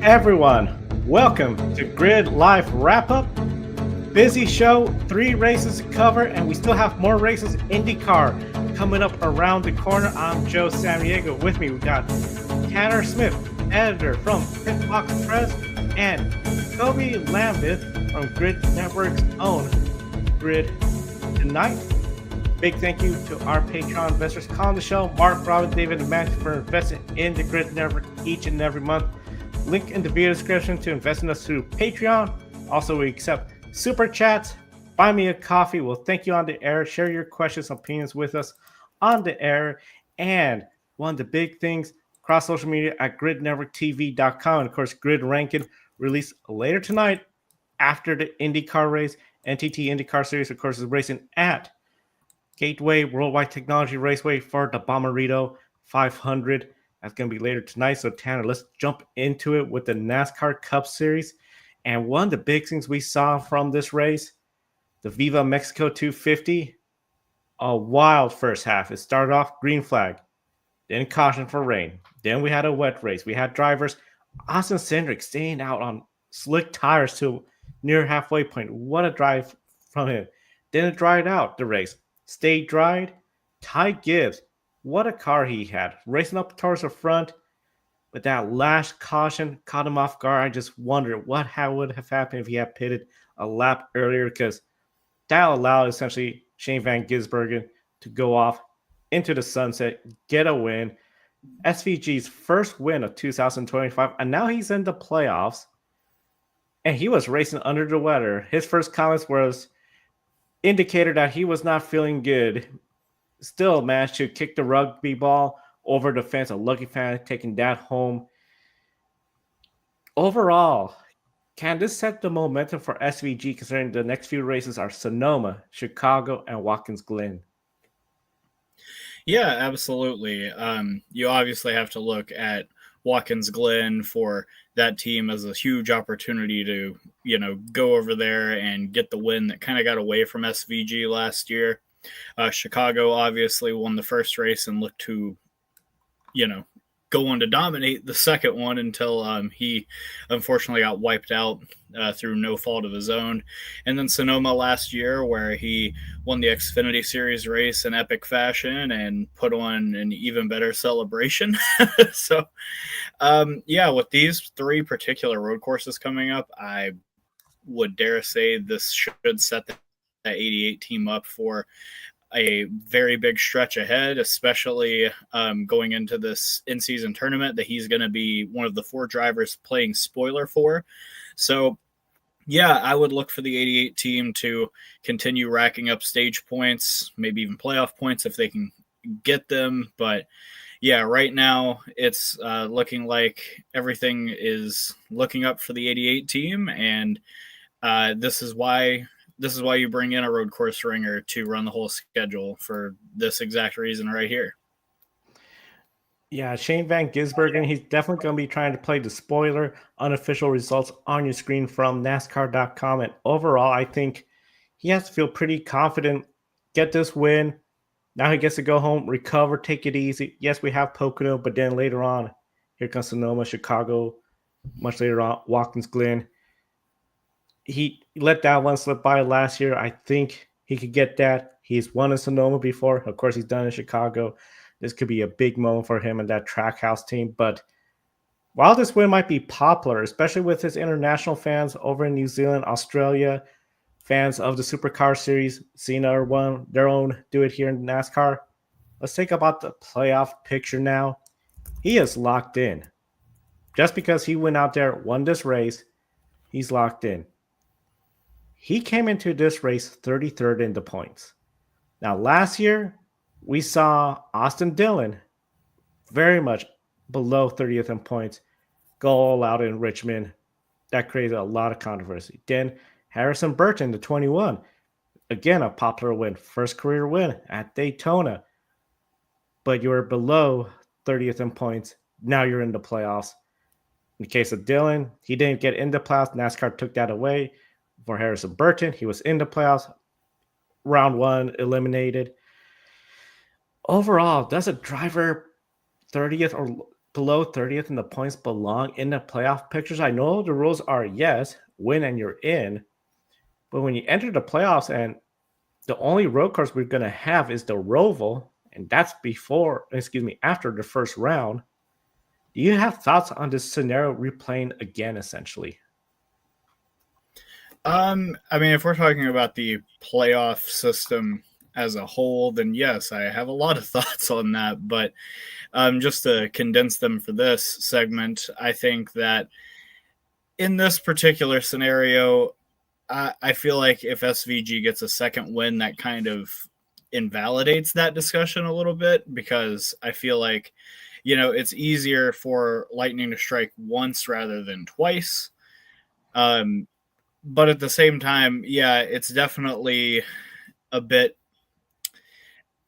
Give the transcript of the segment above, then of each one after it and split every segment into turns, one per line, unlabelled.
Everyone, welcome to Grid Life Wrap-Up. Busy show, 3 races to cover, and we still have more races. IndyCar coming up around the corner. I'm Joe Samaniego. With me, we got Tanner Smith, editor from Pitbox Press, and Kobe Lambeth from Grid Network's own Grid Tonight. Big thank you to our Patreon investors calling the show, Mark, Robin, David, and Matt, for investing in the Grid Network each and every month. Link in the video description to invest in us through Patreon. Also, we accept super chats. Buy me a coffee. We'll thank you on the air. Share your questions and opinions with us on the air. And one of the big things, across social media at gridnetworktv.com. And of course, Grid Ranking released later tonight after the IndyCar race. NTT IndyCar Series, of course, is racing at Gateway Worldwide Technology Raceway for the Bommarito 500. That's going to be later tonight. So, Tanner, let's jump into it with the NASCAR Cup Series. And one of the big things we saw from this race, the Viva Mexico 250, a wild first half. It started off green flag, then caution for rain. Then we had a wet race. We had drivers, Austin Cindric staying out on slick tires to near halfway point. What a drive from him. Then it dried out the race. Stayed dried. Ty Gibbs, what a car he had. Racing up towards the front, but that last caution caught him off guard. I just wondered what would have happened if he had pitted a lap earlier, because that allowed essentially Shane Van Gisbergen to go off into the sunset, get a win. SVG's first win of 2025, and now he's in the playoffs. And he was racing under the weather. His first comments was indicator that he was not feeling good. Still managed to kick the rugby ball over the fence. A lucky fan taking that home. Overall, can this set the momentum for SVG, considering the next few races are Sonoma, Chicago, and Watkins Glen?
Yeah, absolutely. You obviously have to look at Watkins Glen for that team as a huge opportunity to, go over there and get the win that kind of got away from SVG last year. Chicago obviously won the first race and looked to, go on to dominate the second one until he unfortunately got wiped out through no fault of his own. And then Sonoma last year, where he won the Xfinity Series race in epic fashion and put on an even better celebration. So, with these 3 particular road courses coming up, I would dare say this should set that 88 team up for a very big stretch ahead, especially going into this in-season tournament that he's going to be one of the 4 drivers playing spoiler for. So, yeah, I would look for the 88 team to continue racking up stage points, maybe even playoff points if they can get them. But, yeah, right now it's looking like everything is looking up for the 88 team, and this is why you bring in a road course ringer to run the whole schedule for this exact reason right here.
Yeah, Shane Van Gisbergen, he's definitely going to be trying to play the spoiler, unofficial results on your screen from NASCAR.com. And overall, I think he has to feel pretty confident, get this win. Now he gets to go home, recover, take it easy. Yes, we have Pocono, but then later on, here comes Sonoma, Chicago, much later on, Watkins Glen. He let that one slip by last year. I think he could get that. He's won in Sonoma before. Of course, he's done in Chicago. This could be a big moment for him and that Trackhouse team. But while this win might be popular, especially with his international fans over in New Zealand, Australia, fans of the Supercar Series, seeing their own do it here in NASCAR, let's think about the playoff picture now. He is locked in. Just because he went out there, won this race, he's locked in. He came into this race 33rd in the points. Now, last year, we saw Austin Dillon very much below 30th in points go all out in Richmond. That created a lot of controversy. Then Harrison Burton, the 21, again, a popular win, first career win at Daytona. But you were below 30th in points. Now you're in the playoffs. In the case of Dillon, he didn't get in the playoffs. NASCAR took that away. For Harrison Burton, he was in the playoffs. Round 1, eliminated. Overall, does a driver 30th or below 30th and the points belong in the playoff pictures? I know the rules are yes, win and you're in, but when you enter the playoffs and the only road course we're going to have is the Roval, and that's after the first round. Do you have thoughts on this scenario replaying again, essentially?
I mean, if we're talking about the playoff system as a whole, then yes, I have a lot of thoughts on that. But just to condense them for this segment, I think that in this particular scenario, I feel like if SVG gets a second win, that kind of invalidates that discussion a little bit, because I feel like, it's easier for Lightning to strike once rather than twice. But at the same time, yeah, it's definitely a bit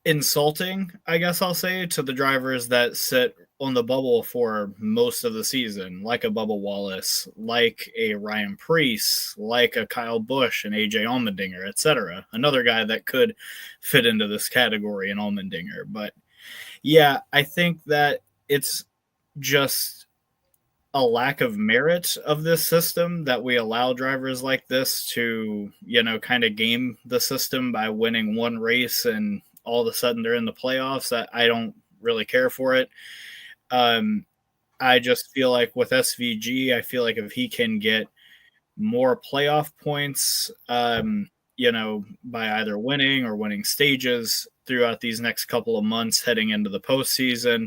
insulting, I guess I'll say, to the drivers that sit on the bubble for most of the season, like a Bubba Wallace, like a Ryan Preece, like a Kyle Busch and AJ Allmendinger, etc. Another guy that could fit into this category in Allmendinger. But yeah, I think that it's just a lack of merit of this system that we allow drivers like this to, kind of game the system by winning one race and all of a sudden they're in the playoffs. I don't really care for it. I just feel like with SVG, I feel like if he can get more playoff points, by either winning or winning stages throughout these next couple of months heading into the postseason,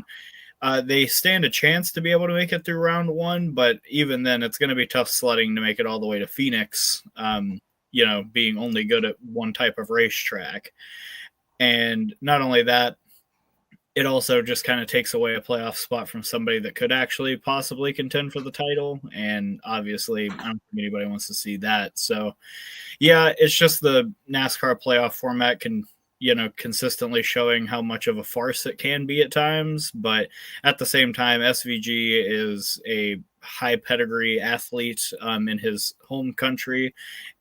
they stand a chance to be able to make it through round one. But even then, it's going to be tough sledding to make it all the way to Phoenix, being only good at one type of racetrack. And not only that, it also just kind of takes away a playoff spot from somebody that could actually possibly contend for the title. And obviously, I don't think anybody wants to see that. So, yeah, it's just the NASCAR playoff format consistently showing how much of a farce it can be at times. But at the same time, SVG is a high pedigree athlete in his home country,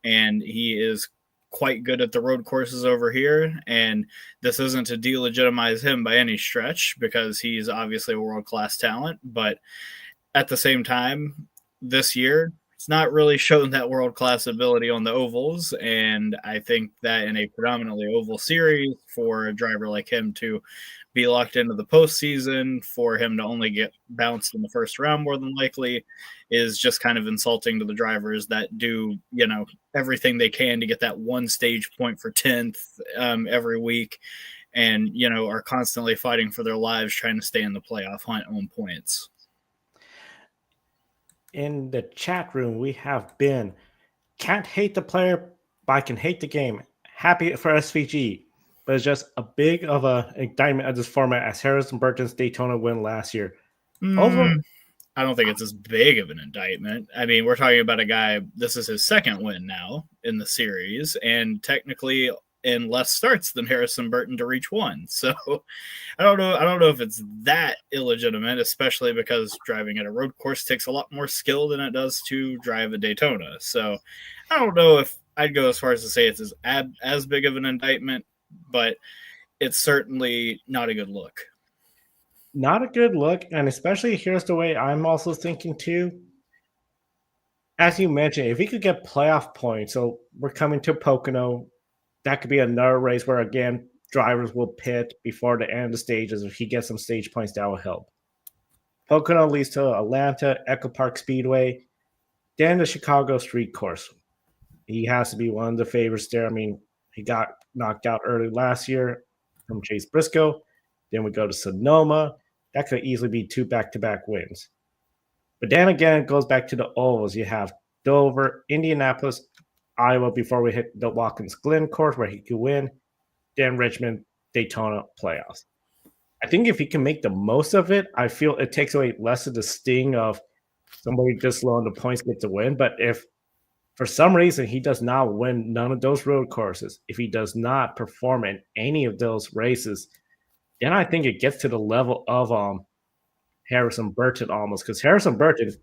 and he is quite good at the road courses over here. And this isn't to delegitimize him by any stretch, because he's obviously a world-class talent. But at the same time, this year, it's not really shown that world-class ability on the ovals. And I think that in a predominantly oval series, for a driver like him to be locked into the postseason, for him to only get bounced in the first round more than likely, is just kind of insulting to the drivers that do, everything they can to get that one stage point for 10th every week, and, are constantly fighting for their lives trying to stay in the playoff hunt on points.
In the chat room, we have been, can't hate the player, but I can hate the game. Happy for SVG, but it's just a big of an indictment of this format as Harrison Burton's Daytona win last year.
I don't think it's as big of an indictment. I mean, we're talking about a guy, this is his second win now in the series, and technically in less starts than Harrison Burton to reach one. So I don't know if it's that illegitimate, especially because driving at a road course takes a lot more skill than it does to drive a Daytona. So I don't know if I'd go as far as to say it's as big of an indictment, but it's certainly not a good look.
Not a good look, and especially here's the way I'm also thinking too. As you mentioned, if he could get playoff points, so we're coming to Pocono, that could be another race where, again, drivers will pit before the end of the stages. If he gets some stage points, that will help. Pocono leads to Atlanta, Echo Park Speedway, then the Chicago Street Course. He has to be one of the favorites there. I mean, he got knocked out early last year from Chase Briscoe. Then we go to Sonoma. That could easily be 2 back-to-back wins. But then again, it goes back to the ovals. You have Dover, Indianapolis, Iowa before we hit the Watkins Glen course where he could win. Then Richmond, Daytona playoffs. I think if he can make the most of it, I feel it takes away less of the sting of somebody just low on the points get to win. But if for some reason he does not win none of those road courses, if he does not perform in any of those races, then I think it gets to the level of Harrison Burton almost. Because Harrison Burton,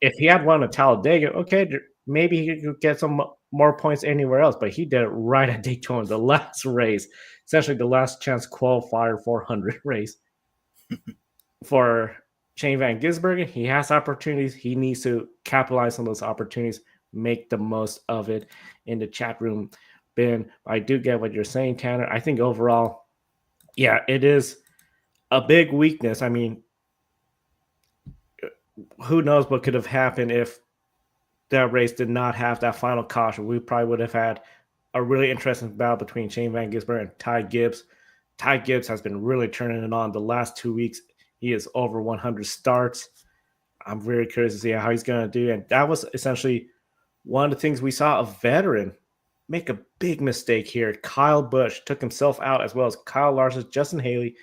if he had won at Talladega, okay, maybe he could get some more points anywhere else. But he did it right at Daytona, the last race, essentially the last chance qualifier 400 race. for Shane Van Gisbergen. He has opportunities. He needs to capitalize on those opportunities, make the most of it. In the chat room, Ben, I do get what you're saying, Tanner. I think overall, yeah, it is a big weakness. I mean, who knows what could have happened if that race did not have that final caution. We probably would have had a really interesting battle between Shane Van Gisbergen and Ty Gibbs. Ty Gibbs has been really turning it on the last 2 weeks. He is over 100 starts. I'm very curious to see how he's going to do. And that was essentially one of the things we saw a veteran make a big mistake here. Kyle Busch took himself out, as well as Kyle Larson, Justin Haley,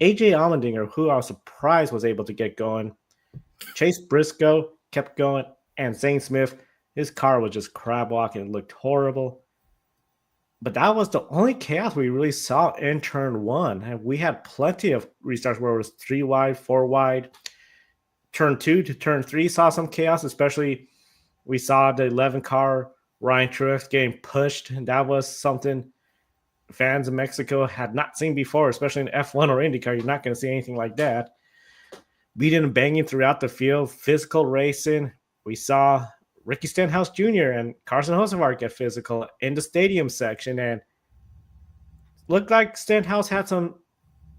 AJ Allmendinger, who I was surprised was able to get going. Chase Briscoe kept going, and Zane Smith, his car was just crab walking. It looked horrible. But that was the only chaos we really saw in turn one. And we had plenty of restarts where it was 3 wide, 4 wide. Turn 2 to turn 3 saw some chaos, especially we saw the 11 car Ryan Truex getting pushed. And that was something fans in Mexico had not seen before, especially in F1 or IndyCar. You're not going to see anything like that. Beating and banging throughout the field, physical racing. We saw Ricky Stenhouse Jr. and Carson Hocevar get physical in the stadium section, and looked like Stenhouse had some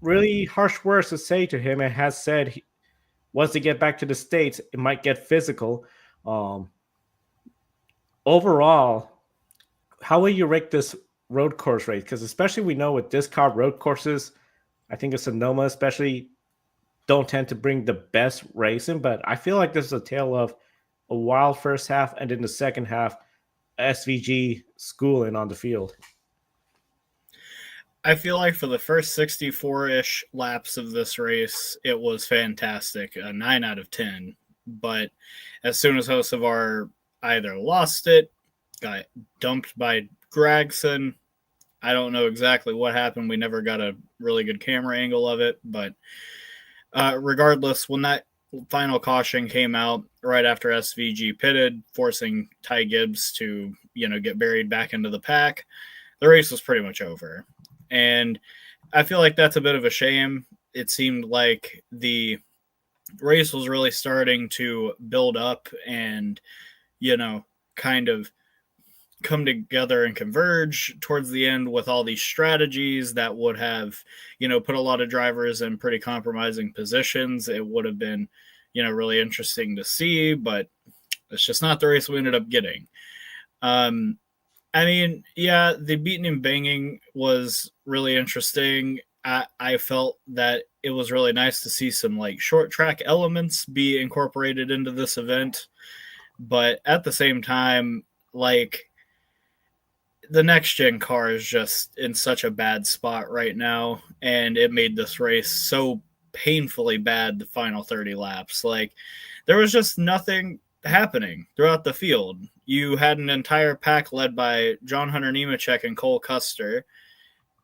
really harsh words to say to him, and has said he wants to get back to the States, it might get physical. Overall, how will you rate this road course race? Because especially we know with this car, road courses, I think of Sonoma especially, don't tend to bring the best racing, but I feel like this is a tale of a wild first half, and in the second half, SVG schooling on the field.
I feel like for the first 64-ish laps of this race, it was fantastic, a 9 out of 10. But as soon as Hocevar either lost it, got dumped by Gragson, I don't know exactly what happened. We never got a really good camera angle of it, but regardless, when that final caution came out right after SVG pitted, forcing Ty Gibbs to, get buried back into the pack, the race was pretty much over. And I feel like that's a bit of a shame. It seemed like the race was really starting to build up and, kind of come together and converge towards the end with all these strategies that would have, put a lot of drivers in pretty compromising positions. It would have been, really interesting to see, but it's just not the race we ended up getting. The beating and banging was really interesting. I felt that it was really nice to see some short track elements be incorporated into this event, but at the same time, the next gen car is just in such a bad spot right now, and it made this race so painfully bad the final 30 laps. There was just nothing happening throughout the field. You had an entire pack led by John Hunter Nemechek and Cole Custer,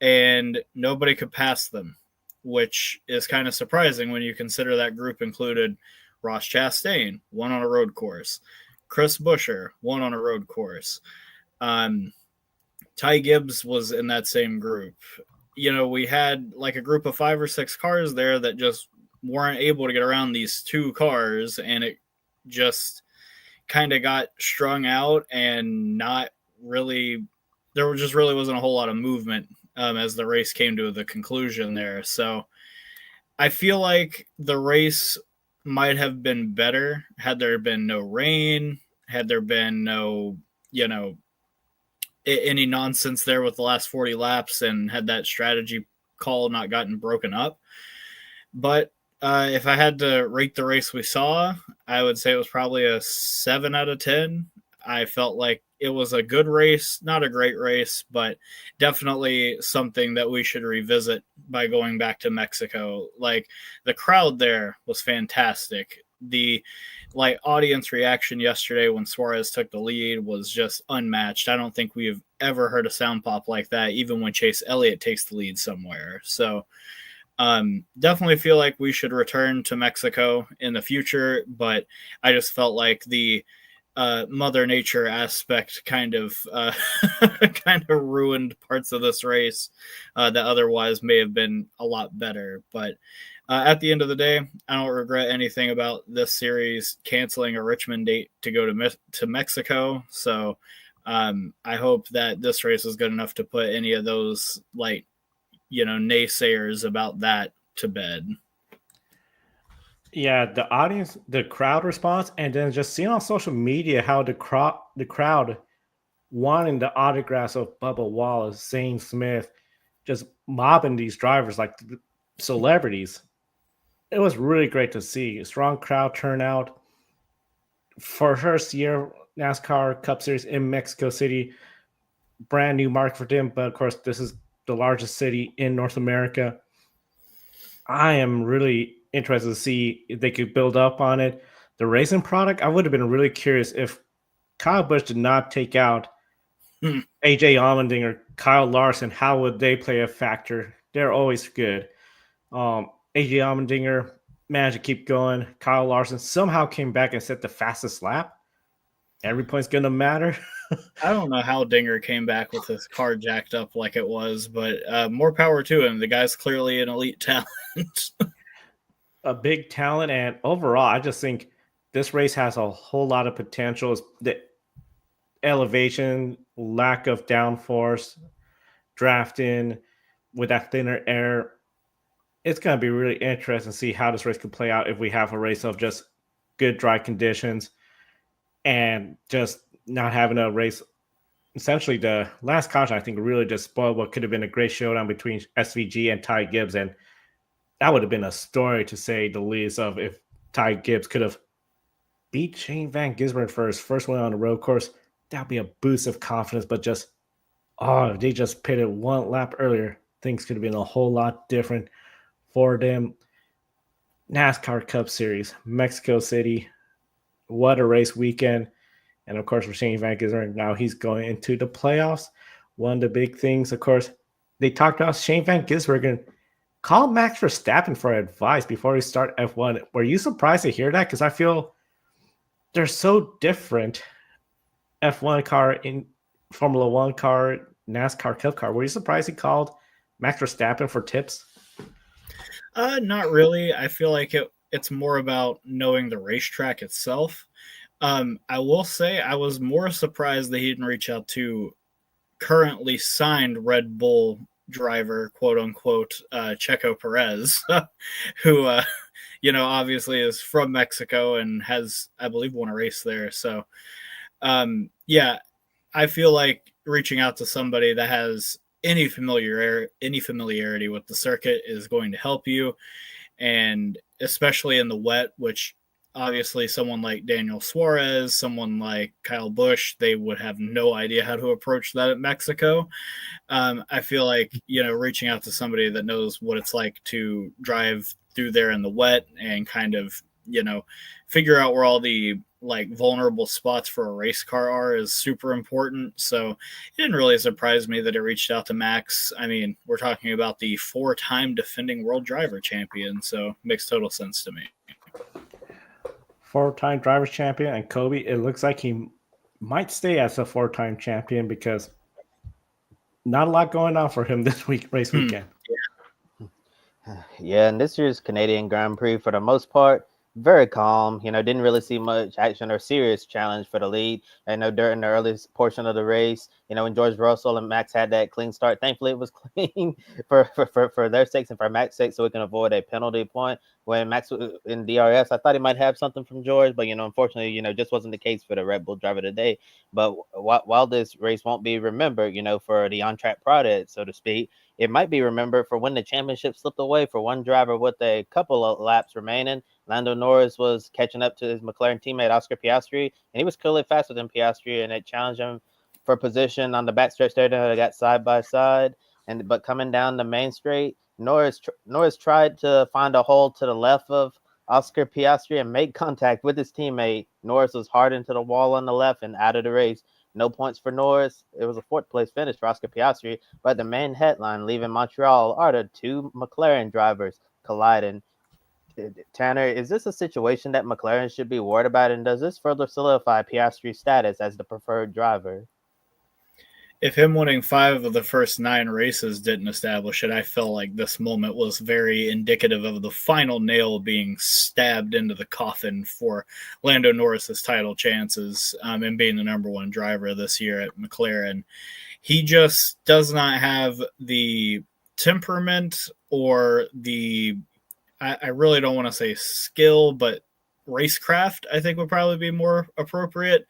and nobody could pass them, which is kind of surprising when you consider that group included Ross Chastain, won on a road course, Chris Buescher, won on a road course. Ty Gibbs was in that same group. We had a group of 5 or 6 cars there that just weren't able to get around these 2 cars, and it just kind of got strung out and not really, there just really wasn't a whole lot of movement as the race came to the conclusion there. So I feel like the race might have been better had there been no rain, had there been no, any nonsense there with the last 40 laps, and had that strategy call not gotten broken up. But if I had to rate the race we saw, I would say it was probably a 7 out of 10. I felt like it was a good race, not a great race, but definitely something that we should revisit by going back to Mexico. The crowd there was fantastic. The audience reaction yesterday when Suarez took the lead was just unmatched. I don't think we have ever heard a sound pop like that, even when Chase Elliott takes the lead somewhere. So definitely feel like we should return to Mexico in the future, but I just felt like the Mother Nature aspect kind of ruined parts of this race that otherwise may have been a lot better. But At the end of the day, I don't regret anything about this series canceling a Richmond date to go to Mexico. So I hope that this race is good enough to put any of those naysayers about that to bed.
Yeah, the audience, the crowd response, and then just seeing on social media how the crowd wanting the autographs of Bubba Wallace, Zane Smith, just mobbing these drivers like celebrities. It was really great to see. A strong crowd turnout for first year NASCAR Cup Series in Mexico City. Brand new market for them, but of course, this is the largest city in North America. I am really interested to see if they could build up on it. The racing product, I would have been really curious if Kyle Busch did not take out AJ Allmendinger, Kyle Larson, how would they play a factor? They're always good. AJ Allmendinger managed to keep going. Kyle Larson somehow came back and set the fastest lap. Every point's going to matter.
I don't know how Dinger came back with his car jacked up like it was, but more power to him. The guy's clearly an elite talent.
A big talent, and overall, I just think this race has a whole lot of potential. The elevation, lack of downforce, drafting with that thinner air. It's going to be really interesting to see how this race could play out if we have a race of just good dry conditions and just not having a race. Essentially, the last caution, I think, really just spoiled what could have been a great showdown between SVG and Ty Gibbs. And that would have been a story, to say the least, of if Ty Gibbs could have beat Shane Van Gisbergen for his first win on the road course. That would be a boost of confidence. But just, if they just pitted one lap earlier, things could have been a whole lot different for them. NASCAR Cup Series, Mexico City. What a race weekend. And, of course, for Shane Van Gisbergen, now he's going into the playoffs. One of the big things, of course, they talked about Shane Van Gisbergen. Call Max Verstappen for advice before we start F1. Were you surprised to hear that? Because I feel they're so different. F1 car, in Formula One car, NASCAR Cup car. Were you surprised he called Max Verstappen for tips?
Not really. I feel like it's more about knowing the racetrack itself. I will say I was more surprised that he didn't reach out to currently signed Red Bull driver, quote unquote, Checo Perez, who, obviously is from Mexico and has, I believe, won a race there. So, yeah, I feel like reaching out to somebody that has any familiarity with the circuit is going to help you. And especially in the wet, which obviously someone like Daniel Suarez, someone like Kyle Busch, they would have no idea how to approach that at Mexico. I feel like, reaching out to somebody that knows what it's like to drive through there in the wet and kind of, figure out where all the vulnerable spots for a race car are is super important. So it didn't really surprise me that it reached out to Max. I mean, we're talking about the 4-time defending world driver champion, so it makes total sense to me.
4-time drivers champion, and Kobe, it looks like he might stay as a 4-time champion because not a lot going on for him this race weekend.
Yeah, and this year's Canadian Grand Prix, for the most part, very calm. Didn't really see much action or serious challenge for the lead. I know during the earliest portion of the race, when George Russell and Max had that clean start, thankfully it was clean for their sakes and for Max's sake, so we can avoid a penalty point. When Max in DRS, I thought he might have something from George, but unfortunately, just wasn't the case for the Red Bull driver today. But while this race won't be remembered, for the on-track product, so to speak, it might be remembered for when the championship slipped away for one driver with a couple of laps remaining. Lando Norris was catching up to his McLaren teammate Oscar Piastri, and he was clearly faster than Piastri, and it challenged him for position on the backstretch there. They got side by side, but coming down the main straight, Norris tried to find a hole to the left of Oscar Piastri and make contact with his teammate. Norris was hard into the wall on the left and out of the race. No points for Norris. It was a 4th place finish for Oscar Piastri, but the main headline leaving Montreal are the 2 McLaren drivers colliding. Tanner, is this a situation that McLaren should be worried about, and does this further solidify Piastri's status as the preferred driver?
if him winning 5 of the first 9 races didn't establish it, I felt like this moment was very indicative of the final nail being stabbed into the coffin for Lando Norris's title chances, and being the number 1 driver this year at McLaren. He just does not have the temperament or the, I really don't want to say skill, but racecraft, I think would probably be more appropriate.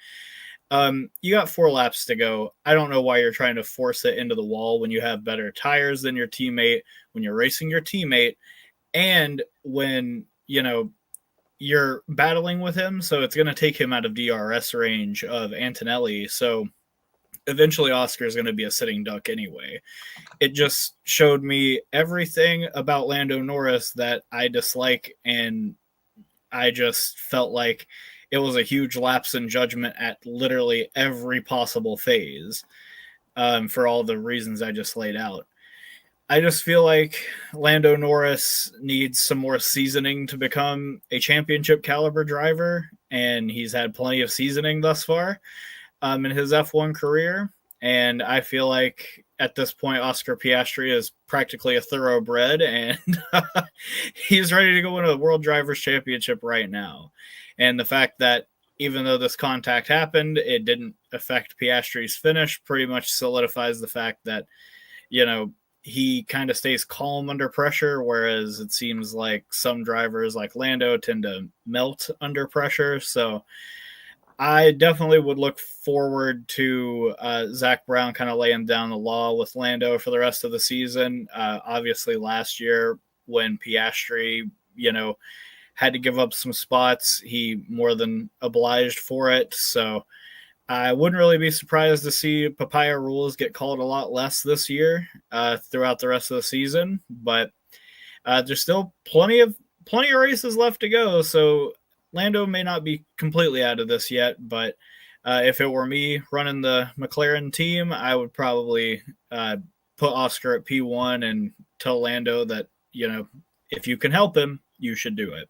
You got 4 laps to go. I don't know why you're trying to force it into the wall when you have better tires than your teammate, when you're racing your teammate, and when, you're battling with him. So it's going to take him out of DRS range of Antonelli. So eventually Oscar is going to be a sitting duck anyway. It just showed me everything about Lando Norris that I dislike, and I just felt like it was a huge lapse in judgment at literally every possible phase, for all the reasons I just laid out. I just feel like Lando Norris needs some more seasoning to become a championship caliber driver, and he's had plenty of seasoning thus far in his F1 career. And I feel like at this point, Oscar Piastri is practically a thoroughbred, and he's ready to go into the World Drivers' Championship right now. And the fact that even though this contact happened, it didn't affect Piastri's finish pretty much solidifies the fact that, he kind of stays calm under pressure, whereas it seems like some drivers like Lando tend to melt under pressure. So I definitely would look forward to Zach Brown kind of laying down the law with Lando for the rest of the season. Obviously, last year when Piastri, had to give up some spots, he more than obliged for it. So I wouldn't really be surprised to see papaya rules get called a lot less this year throughout the rest of the season. But there's still plenty of races left to go. So Lando may not be completely out of this yet, but if it were me running the McLaren team, I would probably put Oscar at P1 and tell Lando that, if you can help him, you should do it.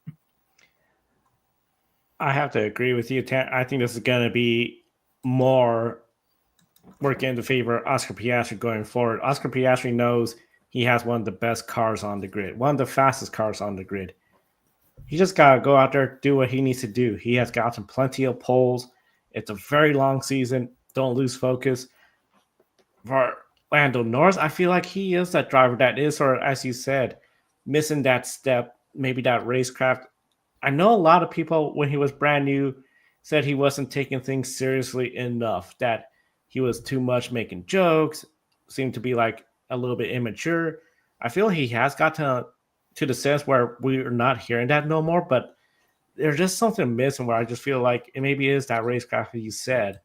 I have to agree with you. I think this is going to be more working in the favor of Oscar Piastri going forward. Oscar Piastri knows he has one of the best cars on the grid, one of the fastest cars on the grid. He just got to go out there, do what he needs to do. He has gotten plenty of poles. It's a very long season. Don't lose focus. For Lando Norris, I feel like he is that driver that is, or as you said, missing that step, maybe that racecraft. I know a lot of people, when he was brand new, said he wasn't taking things seriously enough, that he was too much making jokes, seemed to be like a little bit immature. I feel he has got to the sense where we're not hearing that no more, but there's just something missing where I just feel like it maybe is that racecraft that you said.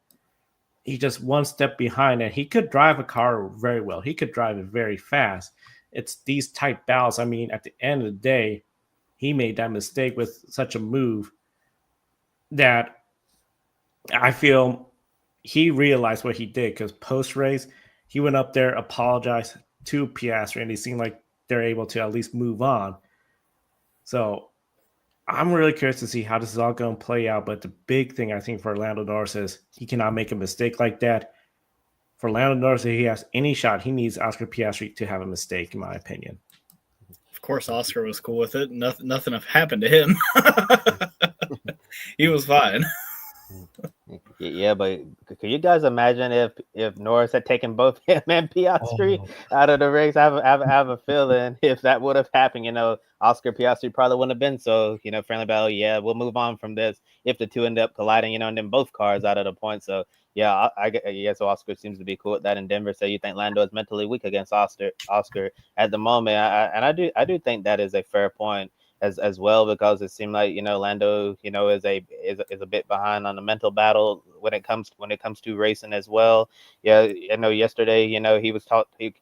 He just one step behind, and he could drive a car very well. He could drive it very fast. It's these tight battles. I mean, at the end of the day, he made that mistake with such a move that I feel he realized what he did, because post-race, he went up there, apologized to Piastri, and he seemed like they're able to at least move on. So I'm really curious to see how this is all going to play out. But the big thing I think for Lando Norris is he cannot make a mistake like that. For Lando Norris, if he has any shot, he needs Oscar Piastri to have a mistake, in my opinion.
Of course, Oscar was cool with it. Nothing happened to him. He was fine.
Yeah, but could you guys imagine if Norris had taken both him and Piastri out of the race? I have a feeling if that would have happened, Oscar Piastri probably wouldn't have been so, friendly about, yeah, we'll move on from this if the two end up colliding, and then both cars out of the point. So, yeah, so Oscar seems to be cool with that in Denver. So you think Lando is mentally weak against Oscar at the moment. I do think that is a fair point as well, because it seemed like Lando is a bit behind on the mental battle when it comes to racing as well. Yeah, I know yesterday he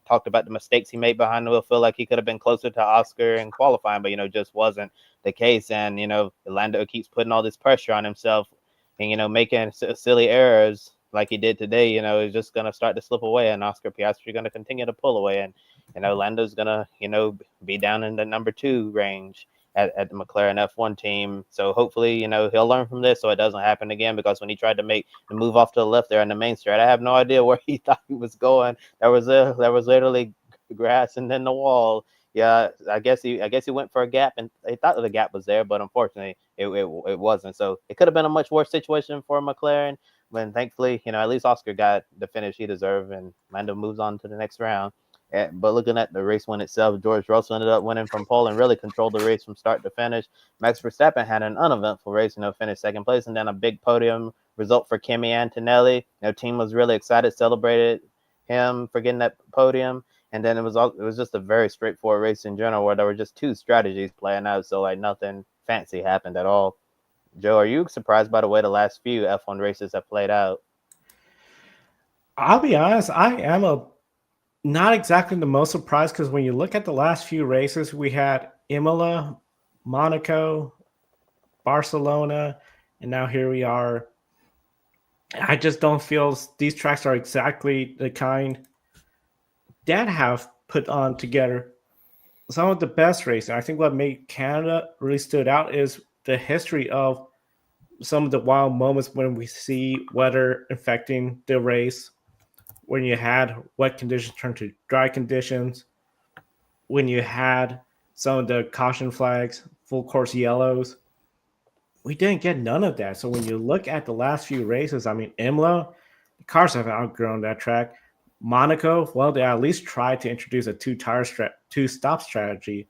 talked about the mistakes he made behind the wheel. Feel like he could have been closer to Oscar in qualifying, but just wasn't the case. And Lando keeps putting all this pressure on himself and making silly errors like he did today. Is just gonna start to slip away, and Oscar Piastri going to continue to pull away, and Lando's gonna be down in the number 2 range at the McLaren F1 team. So hopefully, he'll learn from this so it doesn't happen again, because when he tried to make the move off to the left there in the main straight, I have no idea where he thought he was going. There was literally grass and then the wall. Yeah, I guess he went for a gap, and they thought that the gap was there, but unfortunately it wasn't. So it could have been a much worse situation for McLaren. But thankfully, at least Oscar got the finish he deserved, and Lando moves on to the next round. But looking at the race win itself, George Russell ended up winning from pole and really controlled the race from start to finish. Max Verstappen had an uneventful race, finished second place, and then a big podium result for Kimi Antonelli. Team was really excited, celebrated him for getting that podium. And then it was just a very straightforward race in general, where there were just two strategies playing out, so like nothing fancy happened at all. Joe, are you surprised by the way the last few F1 races have played out?
I'll be honest, I am not exactly the most surprised, because when you look at the last few races, we had Imola, Monaco, Barcelona, and now here we are. I just don't feel these tracks are exactly the kind that have put on together some of the best racing. I think what made Canada really stood out is the history of some of the wild moments when we see weather affecting the race, when you had wet conditions turn to dry conditions, when you had some of the caution flags, full course yellows. We didn't get none of that. So when you look at the last few races, I mean, Imola, the cars have outgrown that track. Monaco, well, they at least tried to introduce a two-stop strategy.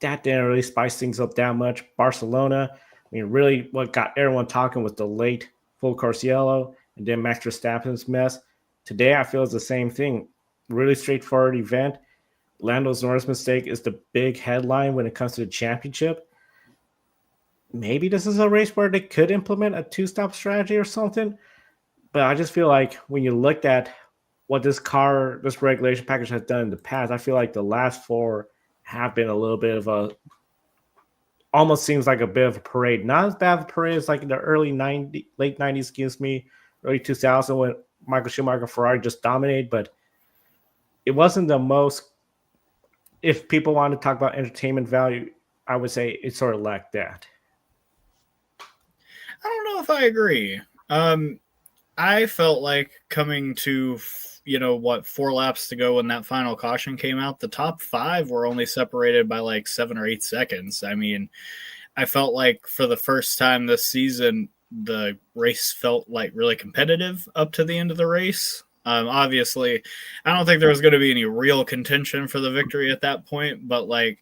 That didn't really spice things up that much. Barcelona, I mean, really what got everyone talking was the late full course yellow and then Max Verstappen's mess. Today, I feel it's the same thing. Really straightforward event. Lando's Norris mistake is the big headline when it comes to the championship. Maybe this is a race where they could implement a two-stop strategy or something. But I just feel like when you looked at what this regulation package has done in the past, I feel like the last four have been a little bit of almost seems like a bit of a parade. Not as bad of a parade as like in the late 90s, early 2000 when Michael Schumacher and Ferrari just dominated, but it wasn't the most, if people want to talk about entertainment value, I would say it sort of lacked that.
I don't know if I agree. I felt like coming to, 4 laps to go when that final caution came out, the top 5 were only separated by like 7 or 8 seconds. I mean, I felt like for the first time this season, the race felt like really competitive up to the end of the race. Obviously, I don't think there was going to be any real contention for the victory at that point, but like,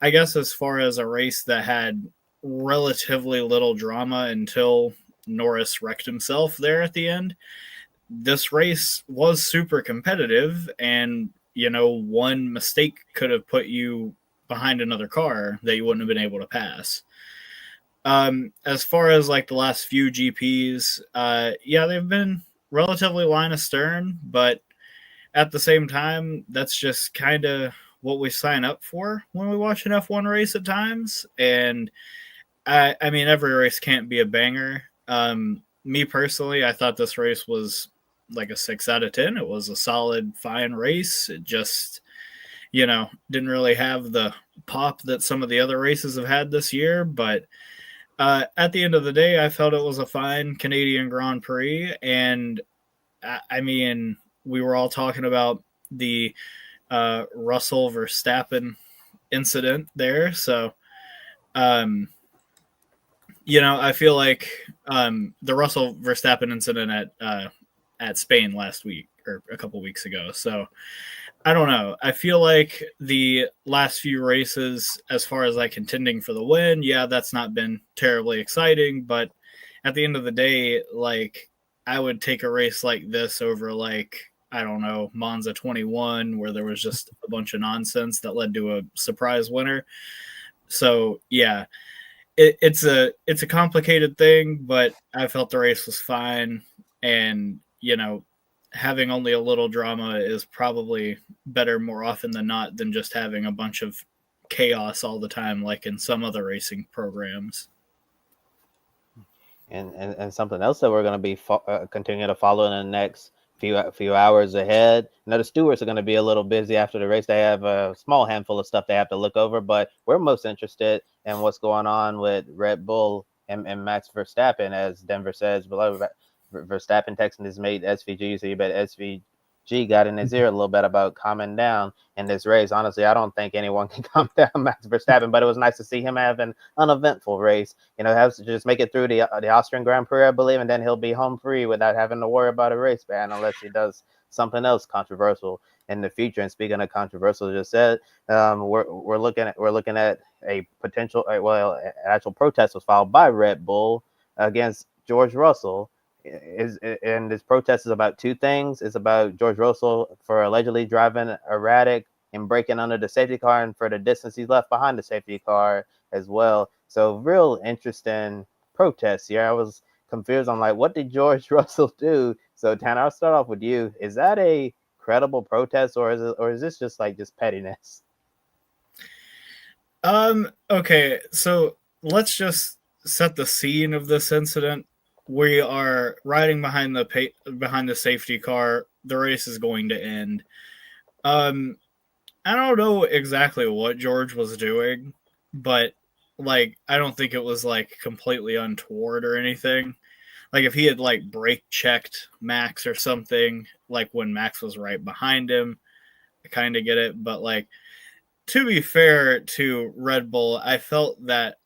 I guess as far as a race that had relatively little drama until Norris wrecked himself there at the end, this race was super competitive, and one mistake could have put you behind another car that you wouldn't have been able to pass. As far as like the last few GPs, they've been relatively line astern, but at the same time, that's just kind of what we sign up for when we watch an F1 race at times. And I mean, every race can't be a banger. Me personally, I thought this race was like a 6 out of 10. It was a solid, fine race. It just, didn't really have the pop that some of the other races have had this year. But at the end of the day, I felt it was a fine Canadian Grand Prix. And I mean, we were all talking about the Russell Verstappen incident there. So, I feel like the Russell Verstappen incident at Spain last week or a couple weeks ago. So I don't know. I feel like the last few races, as far as like contending for the win, that's not been terribly exciting. But at the end of the day, like I would take a race like this over like, I don't know, Monza 21, where there was just a bunch of nonsense that led to a surprise winner. So yeah. It's a complicated thing, but I felt the race was fine, and having only a little drama is probably better more often than not than just having a bunch of chaos all the time, like in some other racing programs.
And something else that we're going to be continue to follow in the next few hours ahead. The stewards are going to be a little busy after the race. They have a small handful of stuff they have to look over, but we're most interested in what's going on with Red Bull and Max Verstappen, as Denver says below. Verstappen texting his mate SVG, so you bet SVG got in his ear a little bit about calming down in this race. Honestly, I don't think anyone can calm down Max Verstappen, but it was nice to see him have an uneventful race. Have to just make it through the Austrian Grand Prix, I believe, and then he'll be home free without having to worry about a race ban unless he does something else controversial in the future. And speaking of controversial, just said we're looking at a potential an actual protest was filed by Red Bull against George Russell. And this protest is about two things. It's about George Russell for allegedly driving erratic and breaking under the safety car, and for the distance he's left behind the safety car as well. So real interesting protests here. I was confused. I'm like, what did George Russell do? So Tanner, I'll start off with you. Is that a credible protest, or is this just pettiness?
Okay, so let's just set the scene of this incident. We are riding behind the safety car. The race is going to end. I don't know exactly what George was doing, but I don't think it was completely untoward or anything. If he had brake checked Max or something, when Max was right behind him, I kind of get it. But to be fair to Red Bull, I felt that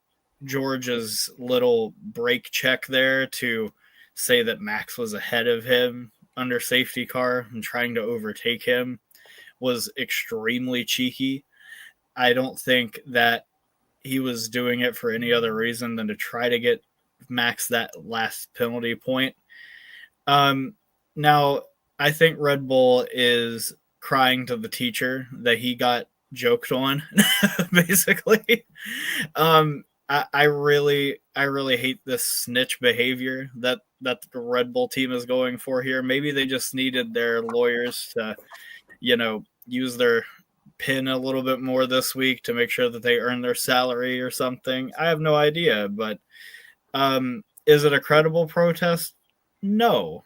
George's little brake check there to say that Max was ahead of him under safety car and trying to overtake him was extremely cheeky. I don't think that he was doing it for any other reason than to try to get Max that last penalty point. Now, I think Red Bull is crying to the teacher that he got joked on, basically. I really hate this snitch behavior that the Red Bull team is going for here. Maybe they just needed their lawyers to, use their pin a little bit more this week to make sure that they earn their salary or something. I have no idea, but is it a credible protest? No,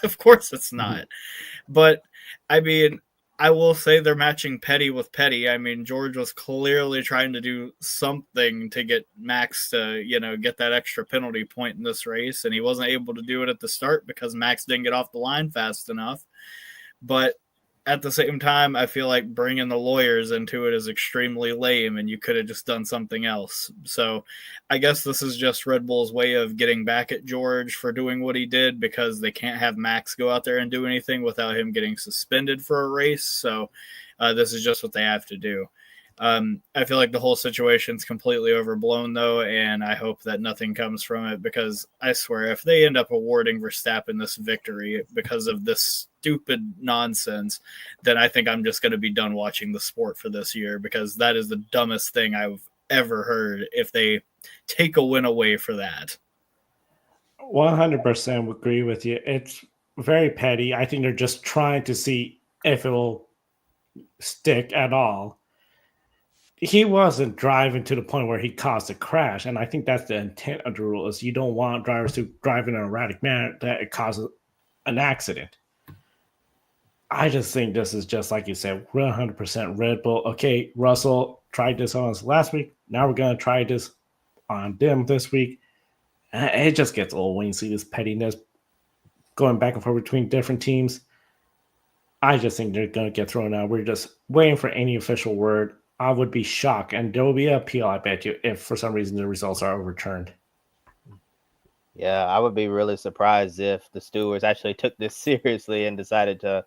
of course it's not. But I mean, I will say they're matching petty with petty. I mean, George was clearly trying to do something to get Max to, get that extra penalty point in this race, and he wasn't able to do it at the start because Max didn't get off the line fast enough. But at the same time, I feel like bringing the lawyers into it is extremely lame, and you could have just done something else. So I guess this is just Red Bull's way of getting back at George for doing what he did, because they can't have Max go out there and do anything without him getting suspended for a race. So this is just what they have to do. I feel like the whole situation's completely overblown, though, and I hope that nothing comes from it, because I swear if they end up awarding Verstappen this victory because of this stupid nonsense, then I think I'm just going to be done watching the sport for this year, because that is the dumbest thing I've ever heard if they take a win away for that.
100% agree with you. It's very petty. I think they're just trying to see if it will stick at all. He wasn't driving to the point where he caused a crash, and I think that's the intent of the rule, is you don't want drivers to drive in an erratic manner that it causes an accident. I just think this is just like you said, 100% Red Bull. Okay, Russell tried this on us last week. Now we're going to try this on them this week. It just gets old when you see this pettiness going back and forth between different teams. I just think they're going to get thrown out. We're just waiting for any official word. I would be shocked, and there will be an appeal, I bet you, if for some reason the results are overturned.
Yeah, I would be really surprised if the stewards actually took this seriously and decided to,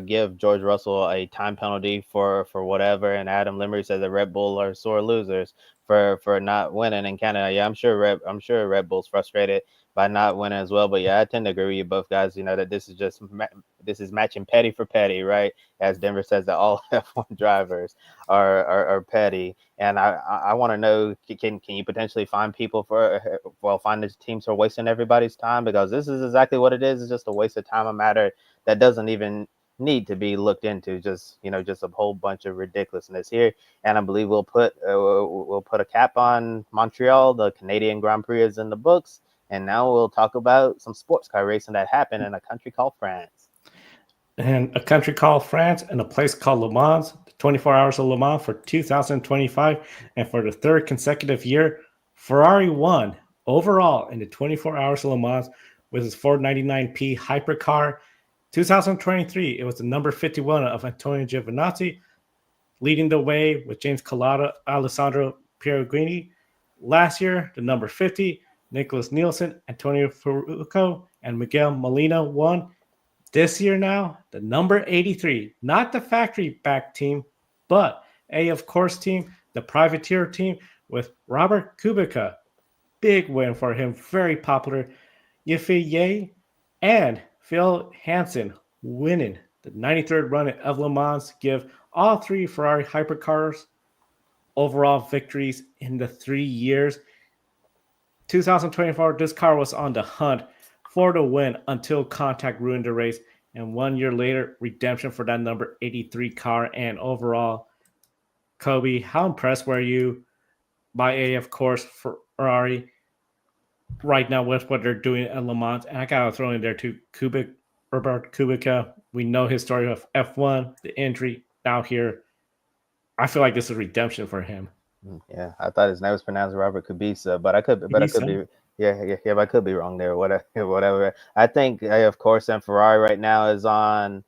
give George Russell a time penalty for whatever. And Adam Limerick says that Red Bull are sore losers for not winning in Canada. Yeah, I'm sure Red Bull's frustrated by not winning as well. But yeah, I tend to agree with you both guys. That this is matching petty for petty, right? As Denver says that all F1 drivers are petty. And I want to know, can you potentially find people find the teams who are wasting everybody's time? Because this is exactly what it is. It's just a waste of time, a matter that doesn't even need to be looked into. Just a whole bunch of ridiculousness here. And I believe we'll put a cap on Montreal. The Canadian Grand Prix is in the books. And now we'll talk about some sports car racing that happened in a country called France.
And a country called France and a place called Le Mans, the 24 Hours of Le Mans for 2025. And for the third consecutive year, Ferrari won overall in the 24 Hours of Le Mans with his 499p hypercar. 2023, it was the number 51 of Antonio Giovinazzi, leading the way with James Collada, Alessandro Pierguini. Last year, the number 50, Nicholas Nielsen, Antonio Ferrucco, and Miguel Molina won. This year now, the number 83, not the factory-backed team, but AF Course team, the privateer team with Robert Kubica. Big win for him, very popular. Yiffei Ye and Phil Hansen winning the 93rd run of Le Mans, give all three Ferrari hypercars overall victories in the 3 years. 2024, this car was on the hunt for the win until contact ruined the race. And 1 year later, redemption for that number 83 car. And overall, Kobe, how impressed were you by AF Course Ferrari right now with what they're doing at Le Mans? And I got to throw in there too, Robert Kubica. We know his story of F1, the injury, now here. I feel like this is redemption for him.
Yeah, I thought his name was pronounced Robert Kubica, but I could be, but I could be wrong there. Whatever. I think, of course, and Ferrari right now is on,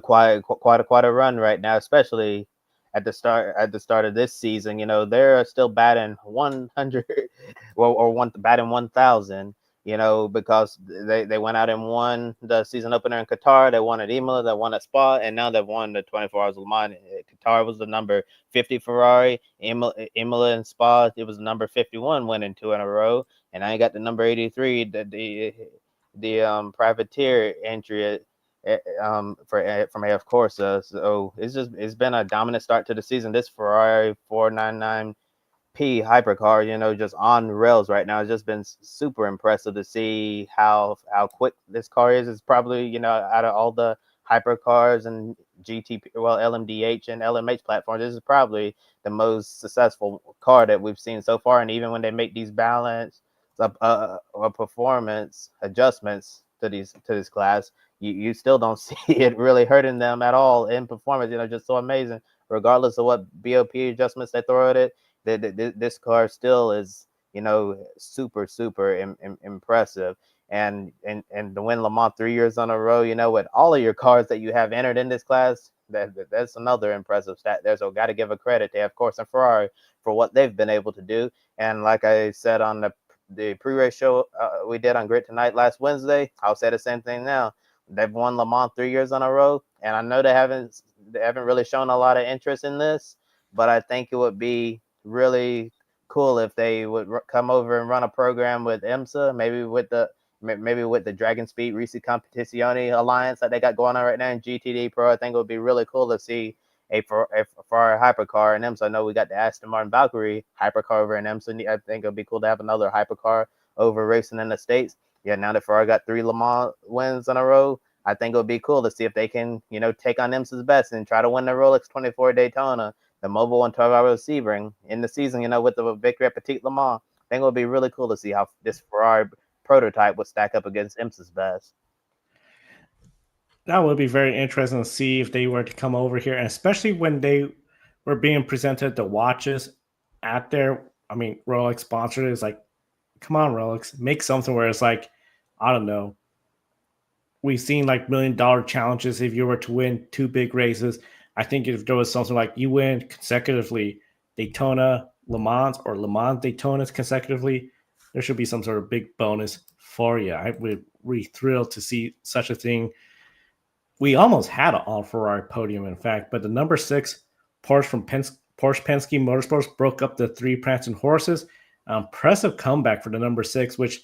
quite a run right now, especially at the start of this season. They're still batting 100, batting 1,000. Because they went out and won the season opener in Qatar. They won at Imola, they won at Spa, and now they've won the 24 Hours of Le Mans. Qatar was the number 50 Ferrari. Imola and Spa, it was the number 51, winning 2 in a row. And now you got the number 83, the privateer entry from AF Course. So it's been a dominant start to the season. This Ferrari 499 hypercar, just on rails right now. It's just been super impressive to see how quick this car is. It's probably, out of all the hypercars and LMDH and LMH platforms, this is probably the most successful car that we've seen so far. And even when they make these balance performance adjustments to this class, you still don't see it really hurting them at all in performance. Just so amazing, regardless of what BOP adjustments they throw at it. This car still is, super impressive, and to win Le Mans 3 years in a row, with all of your cars that you have entered in this class, that's another impressive stat there. So got to give a credit to, of course, and Ferrari for what they've been able to do. And like I said on the pre-race show we did on Grid Tonight last Wednesday, I'll say the same thing now. They've won Le Mans 3 years in a row, and I know they haven't really shown a lot of interest in this, but I think it would be really cool if they would come over and run a program with IMSA, maybe with the Dragon Speed Risi Competizione alliance that they got going on right now in GTD Pro. I think it would be really cool to see a Ferrari hypercar in IMSA. I know we got the Aston Martin Valkyrie hypercar over in IMSA. I think it would be cool to have another hypercar over racing in the States. Yeah, now that Ferrari got 3 Le Mans wins in a row, I think it would be cool to see if they can, take on IMSA's best and try to win the Rolex 24 Daytona, the Mobile 1 12-hour Sebring in the season, with the victory at Petit Le Mans. I think it would be really cool to see how this Ferrari prototype would stack up against IMSA's best.
That would be very interesting to see if they were to come over here, and especially when they were being presented the watches at their, Rolex sponsored. It's like, come on, Rolex, make something where it's like, I don't know. We've seen like $1 million challenges if you were to win 2 big races. I think if there was something like you win consecutively Daytona, Le Mans, or Le Mans Daytonas consecutively, there should be some sort of big bonus for you. I would be thrilled to see such a thing. We almost had an all-Ferrari podium, in fact, but the number 6 Porsche Penske Motorsports broke up the 3 prancing horses. Impressive comeback for the number 6, which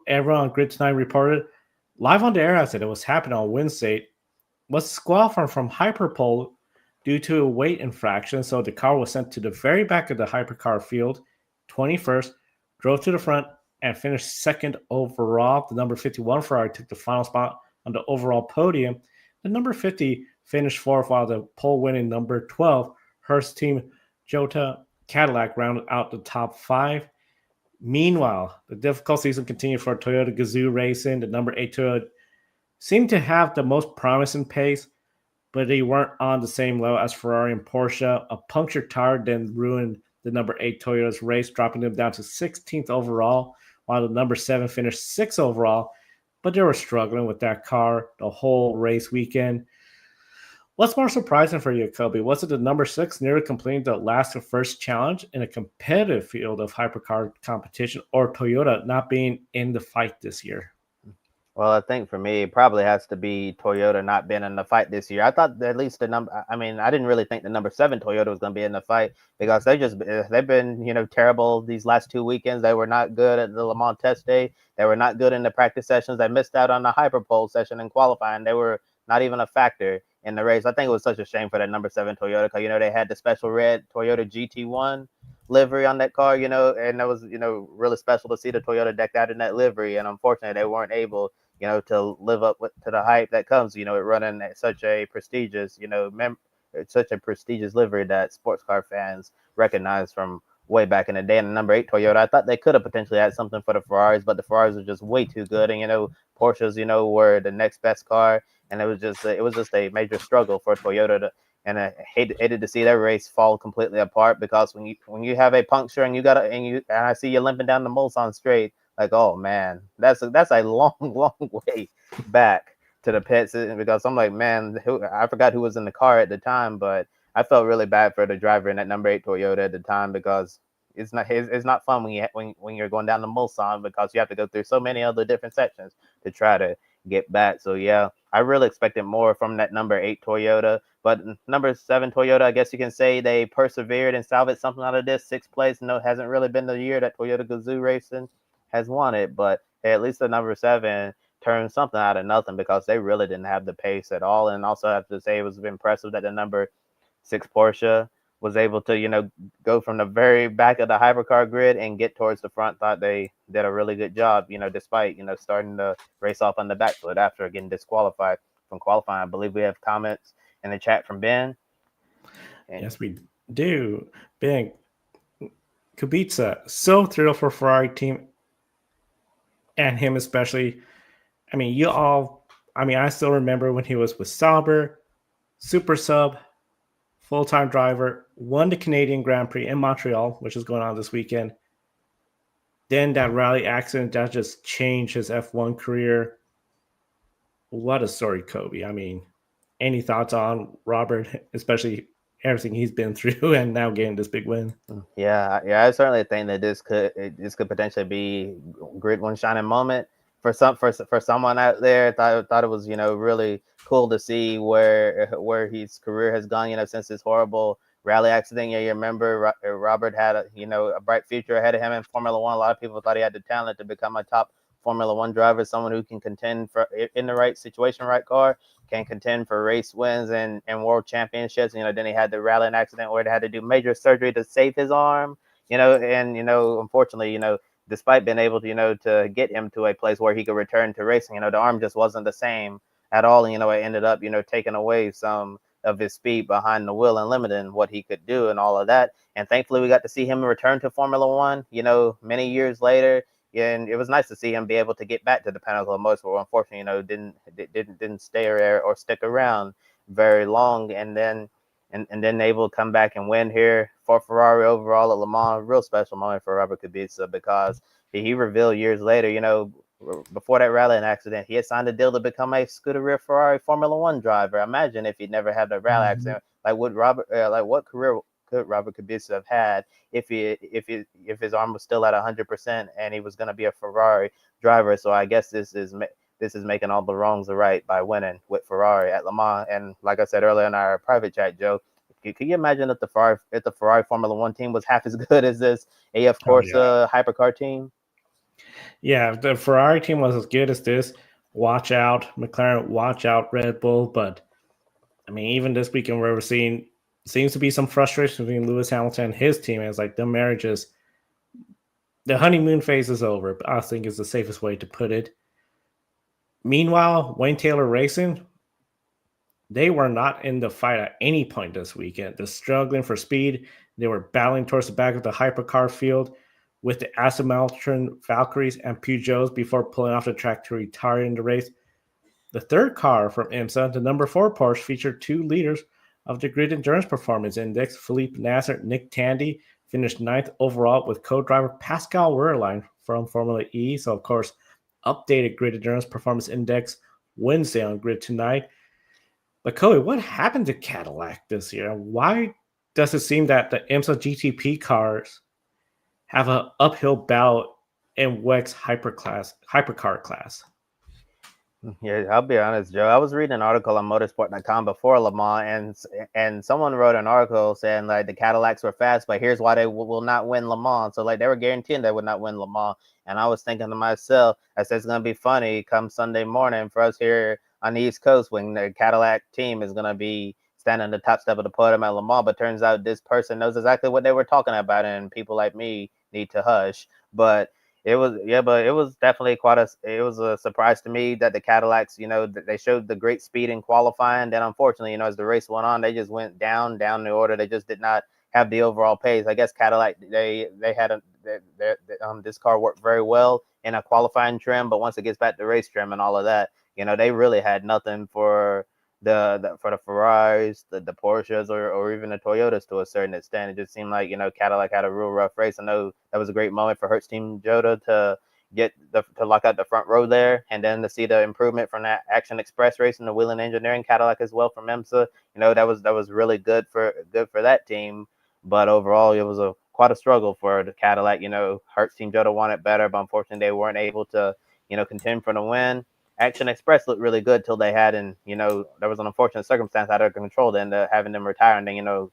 everyone on Grid Tonight reported live on the air. I said it was happening on Wednesday. Was squelched from Hyperpole due to a weight infraction, so the car was sent to the very back of the hypercar field, 21st, drove to the front, and finished second overall. The number 51 Ferrari took the final spot on the overall podium. The number 50 finished fourth, while the pole-winning number 12 Hearst team Jota Cadillac rounded out the top 5. Meanwhile, the difficult season continued for Toyota Gazoo Racing. The number 8 Toyota seemed to have the most promising pace, but they weren't on the same level as Ferrari and Porsche. A punctured tire then ruined the number 8 Toyota's race, dropping them down to 16th overall, while the number 7 finished 6th overall. But they were struggling with that car the whole race weekend. What's more surprising for you, Kobe? Was it the number 6 nearly completing the last and first challenge in a competitive field of hypercar competition, or Toyota not being in the fight this year?
Well, I think for me, it probably has to be Toyota not being in the fight this year. I thought that at least the number, I mean, I didn't really think the number 7 Toyota was going to be in the fight because they've been, terrible these last 2 weekends. They were not good at the Le Mans test day. They were not good in the practice sessions. They missed out on the hyperpole session in qualifying. They were not even a factor in the race. I think it was such a shame for that number 7 Toyota because, they had the special red Toyota GT1 livery on that car, and it was, really special to see the Toyota decked out in that livery. And unfortunately, they weren't able to live up to the hype that comes, it running such a prestigious, it's such a prestigious livery that sports car fans recognize from way back in the day. And the number 8 Toyota, I thought they could have potentially had something for the Ferraris, but the Ferraris are just way too good. And, Porsches, were the next best car. And it was just a major struggle for Toyota and I hated to see that race fall completely apart because when you have a puncture and I see you limping down the Mulsanne straight, like, oh man, that's a long way back to the pits because I'm like, man, I forgot who was in the car at the time, but I felt really bad for the driver in that number 8 Toyota at the time because it's not fun when you're going down the Mulsanne because you have to go through so many other different sections to try to get back. So yeah, I really expected more from that number 8 Toyota, but number 7 Toyota, I guess you can say they persevered and salvaged something out of this 6th place. No, it hasn't really been the year that Toyota Gazoo Racing has won it, but hey, at least the number 7 turned something out of nothing because they really didn't have the pace at all. And also I have to say it was impressive that the number 6 Porsche was able to, go from the very back of the hypercar grid and get towards the front. Thought they did a really good job, despite, starting the race off on the back foot after getting disqualified from qualifying. I believe we have comments in the chat from Ben.
Yes, we do. Ben, Kubica, so thrilled for Ferrari team and him especially. I mean, I still remember when he was with Sauber, super sub, full-time driver, won the Canadian Grand Prix in Montreal, which is going on this weekend. Then that rally accident, that just changed his F1 career. What a story, Kobe. I mean, any thoughts on Robert, especially everything he's been through and now getting this big win?
Yeah, I certainly think that this could potentially be Grid One shining moment for someone out there. Thought it was really cool to see where his career has gone since this horrible rally accident. You remember Robert had a bright future ahead of him in Formula One. A lot of people thought he had the talent to become a top Formula One driver, someone who can contend for in the right situation, right car, can contend for race wins and world championships. Then he had the rallying accident where they had to do major surgery to save his arm. And unfortunately, despite being able to to get him to a place where he could return to racing, the arm just wasn't the same at all. It ended up taking away some of his speed behind the wheel and limiting what he could do and all of that. And thankfully, we got to see him return to Formula One. Many years later. Yeah, and it was nice to see him be able to get back to the pinnacle of motorsport. Unfortunately, didn't stay there or stick around very long, and then able to come back and win here for Ferrari overall at Le Mans. Real special moment for Robert Kubica because he revealed years later, before that rallying accident, he had signed a deal to become a Scuderia Ferrari Formula One driver. Imagine if he'd never had that rally accident, what career could Robert Kubica have had if his arm was still at 100% and he was going to be a Ferrari driver? So I guess this is making all the wrongs right by winning with Ferrari at Le Mans. And like I said earlier in our private chat, Joe, can you imagine if the Ferrari Formula One team was half as good as this AF Course hypercar team?
Yeah, if the Ferrari team was as good as this, watch out, McLaren, watch out, Red Bull. But I mean, even this weekend where we're seeing seems to be some frustration between Lewis Hamilton and his team. It's like the marriages, the honeymoon phase is over, I think is the safest way to put it. Meanwhile, Wayne Taylor Racing, they were not in the fight at any point this weekend. They're struggling for speed. They were battling towards the back of the hypercar field. with the Aston Martin Valkyries and Peugeots before pulling off the track to retire in the race. The third car from IMSA, the number 4 Porsche, featured 2 leaders of the Grid Endurance Performance Index. Philippe Nasser, Nick Tandy finished 9th overall with co-driver Pascal Wehrlein from Formula E. So, of course, updated Grid Endurance Performance Index Wednesday on Grid Tonight. But, Cody, what happened to Cadillac this year? Why does it seem that the IMSA GTP cars have an uphill battle in WEC's hypercar class?
Yeah, I'll be honest, Joe. I was reading an article on motorsport.com before Le Mans, and someone wrote an article saying like the Cadillacs were fast, but here's why they will not win Le Mans. So like they were guaranteeing they would not win Le Mans. And I was thinking to myself, I said it's gonna be funny come Sunday morning for us here on the East Coast when the Cadillac team is gonna be standing on the top step of the podium at Le Mans. But turns out this person knows exactly what they were talking about, and people like me need to hush. But it was definitely it was a surprise to me that the Cadillacs, they showed the great speed in qualifying. Then unfortunately, as the race went on, they just went down the order. They just did not have the overall pace. I guess Cadillac, they had this car worked very well in a qualifying trim, but once it gets back to race trim and all of that, they really had nothing for the Ferraris, the Porsches, or even the Toyotas to a certain extent. It just seemed like Cadillac had a real rough race. I know that was a great moment for Hertz Team Jota to lock out the front row there, and then to see the improvement from that Action Express race and the Whelen Engineering Cadillac as well from IMSA. That was really good for that team. But overall, it was quite a struggle for the Cadillac. Hertz Team Jota wanted better, but unfortunately they weren't able to contend for the win. Action Express looked really good till they had, and there was an unfortunate circumstance out of control to end up having them retire, and then